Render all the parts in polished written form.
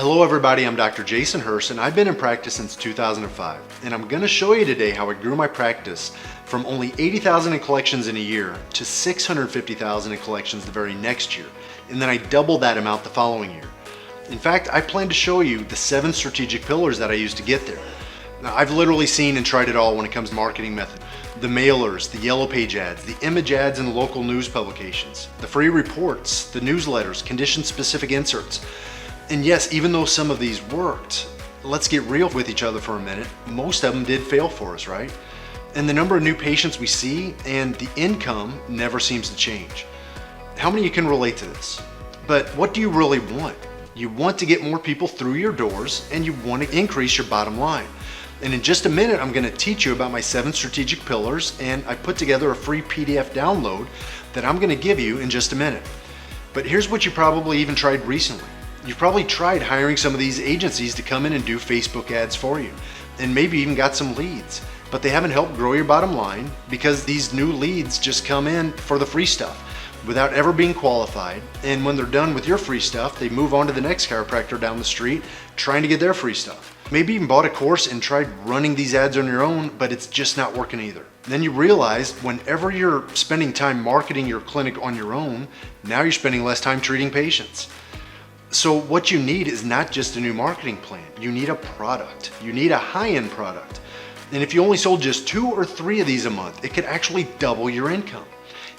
Hello everybody, I'm Dr. Jason Hurst and I've been in practice since 2005, and I'm going to show you today how I grew my practice from only 80,000 in collections in a year to 650,000 in collections the very next year, and then I doubled that amount the following year. In fact, I plan to show you the 7 strategic pillars that I used to get there. Now, I've literally seen and tried it all when it comes to marketing method. The mailers, the yellow page ads, the image ads in local news publications, the free reports, the newsletters, condition-specific inserts. And yes, even though some of these worked, let's get real with each other for a minute, most of them did fail for us, right? And the number of new patients we see and the income never seems to change. How many of you can relate to this? But what do you really want? You want to get more people through your doors and you want to increase your bottom line. And in just a minute, I'm going to teach you about my 7 strategic pillars, and I put together a free PDF download that I'm going to give you in just a minute. But here's what you probably even tried recently. You've probably tried hiring some of these agencies to come in and do Facebook ads for you, and maybe even got some leads, but they haven't helped grow your bottom line because these new leads just come in for the free stuff without ever being qualified, and when they're done with your free stuff, they move on to the next chiropractor down the street trying to get their free stuff. Maybe even bought a course and tried running these ads on your own, but it's just not working either. Then you realize whenever you're spending time marketing your clinic on your own, now you're spending less time treating patients. So what you need is not just a new marketing plan. You need a product. You need a high-end product. And if you only sold just 2 or 3 of these a month, it could actually double your income.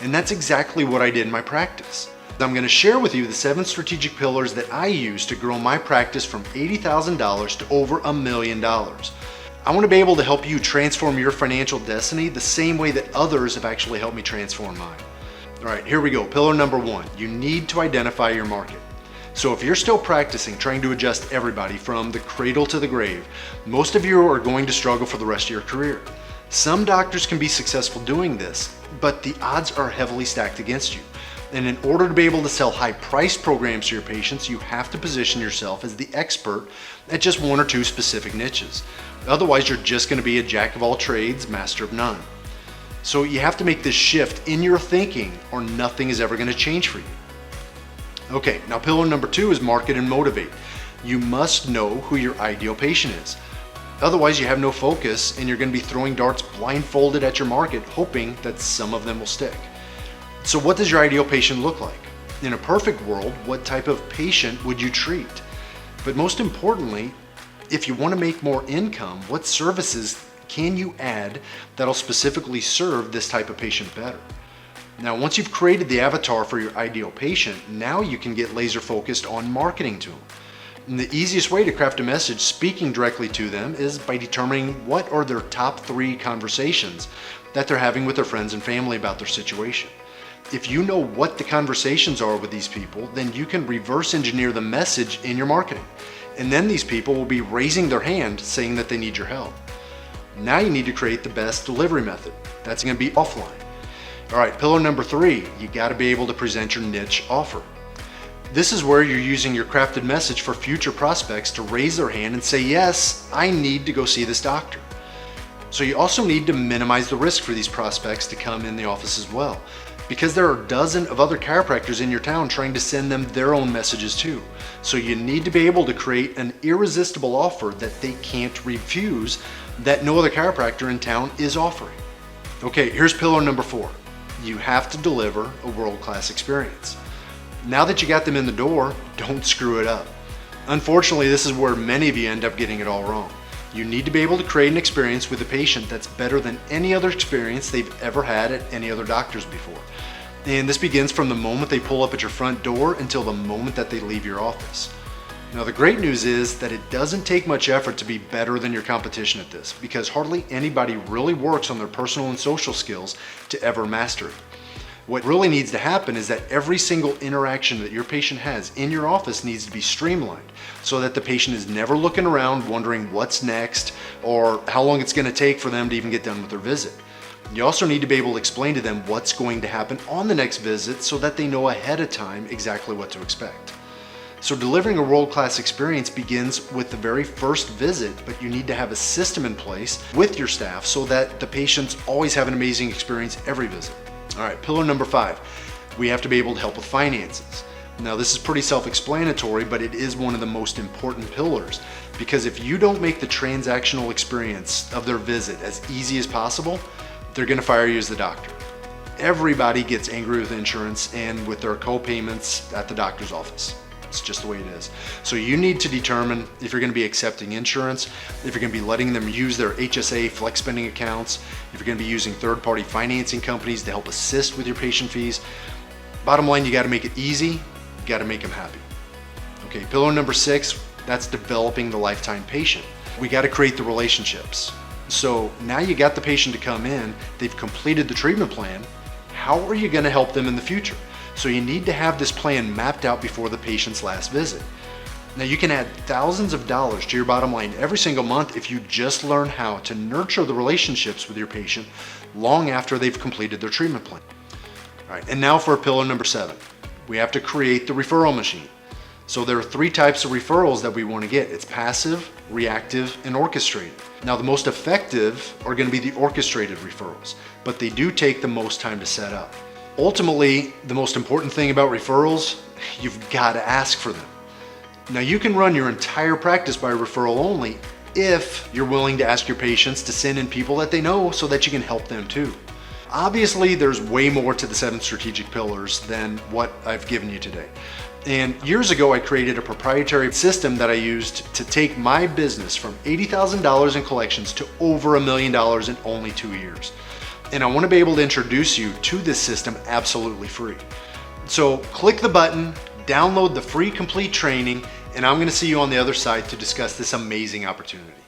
And that's exactly what I did in my practice. I'm going to share with you the 7 strategic pillars that I use to grow my practice from $80,000 to over $1 million. I want to be able to help you transform your financial destiny the same way that others have actually helped me transform mine. All right, here we go. Pillar number 1, you need to identify your market. So if you're still practicing, trying to adjust everybody from the cradle to the grave, most of you are going to struggle for the rest of your career. Some doctors can be successful doing this, but the odds are heavily stacked against you. And in order to be able to sell high-priced programs to your patients, you have to position yourself as the expert at just 1 or 2 specific niches. Otherwise, you're just going to be a jack of all trades, master of none. So you have to make this shift in your thinking or nothing is ever going to change for you. Okay, now pillar number 2 is market and motivate. You must know who your ideal patient is. Otherwise, you have no focus and you're going to be throwing darts blindfolded at your market, hoping that some of them will stick. So what does your ideal patient look like? In a perfect world, what type of patient would you treat? But most importantly, if you want to make more income, what services can you add that'll specifically serve this type of patient better? Now, once you've created the avatar for your ideal patient, now you can get laser focused on marketing to them. And the easiest way to craft a message speaking directly to them is by determining what are their top 3 conversations that they're having with their friends and family about their situation. If you know what the conversations are with these people, then you can reverse engineer the message in your marketing. And then these people will be raising their hand saying that they need your help. Now you need to create the best delivery method. That's going to be offline. All right, pillar number 3, you got to be able to present your niche offer. This is where you're using your crafted message for future prospects to raise their hand and say, yes, I need to go see this doctor. So you also need to minimize the risk for these prospects to come in the office as well, because there are dozens of other chiropractors in your town trying to send them their own messages too. So you need to be able to create an irresistible offer that they can't refuse, that no other chiropractor in town is offering. Okay, here's pillar number 4. You have to deliver a world-class experience. Now that you got them in the door, don't screw it up. Unfortunately, this is where many of you end up getting it all wrong. You need to be able to create an experience with a patient that's better than any other experience they've ever had at any other doctors before. And this begins from the moment they pull up at your front door until the moment that they leave your office. Now, the great news is that it doesn't take much effort to be better than your competition at this, because hardly anybody really works on their personal and social skills to ever master it. What really needs to happen is that every single interaction that your patient has in your office needs to be streamlined so that the patient is never looking around wondering what's next or how long it's going to take for them to even get done with their visit. You also need to be able to explain to them what's going to happen on the next visit so that they know ahead of time exactly what to expect. So delivering a world-class experience begins with the very first visit, but you need to have a system in place with your staff so that the patients always have an amazing experience every visit. All right, pillar number 5, we have to be able to help with finances. Now, this is pretty self-explanatory, but it is one of the most important pillars, because if you don't make the transactional experience of their visit as easy as possible, they're going to fire you as the doctor. Everybody gets angry with insurance and with their co-payments at the doctor's office. It's just the way it is. So you need to determine if you're going to be accepting insurance, if you're going to be letting them use their HSA flex spending accounts, if you're going to be using third-party financing companies to help assist with your patient fees. Bottom line, you got to make it easy. You got to make them happy. Okay, pillar number 6, that's developing the lifetime patient. We got to create the relationships. So now you got the patient to come in, they've completed the treatment plan. How are you going to help them in the future? So you need to have this plan mapped out before the patient's last visit. Now you can add thousands of dollars to your bottom line every single month if you just learn how to nurture the relationships with your patient long after they've completed their treatment plan. All right, and now for pillar number 7, we have to create the referral machine. So there are 3 types of referrals that we want to get. It's passive, reactive, and orchestrated. Now the most effective are going to be the orchestrated referrals, but they do take the most time to set up. Ultimately, the most important thing about referrals, you've got to ask for them. Now you can run your entire practice by referral only if you're willing to ask your patients to send in people that they know so that you can help them too. Obviously, there's way more to the 7 strategic pillars than what I've given you today. And years ago, I created a proprietary system that I used to take my business from $80,000 in collections to over $1 million in only 2 years. And I want to be able to introduce you to this system absolutely free. So click the button, download the free complete training, and I'm going to see you on the other side to discuss this amazing opportunity.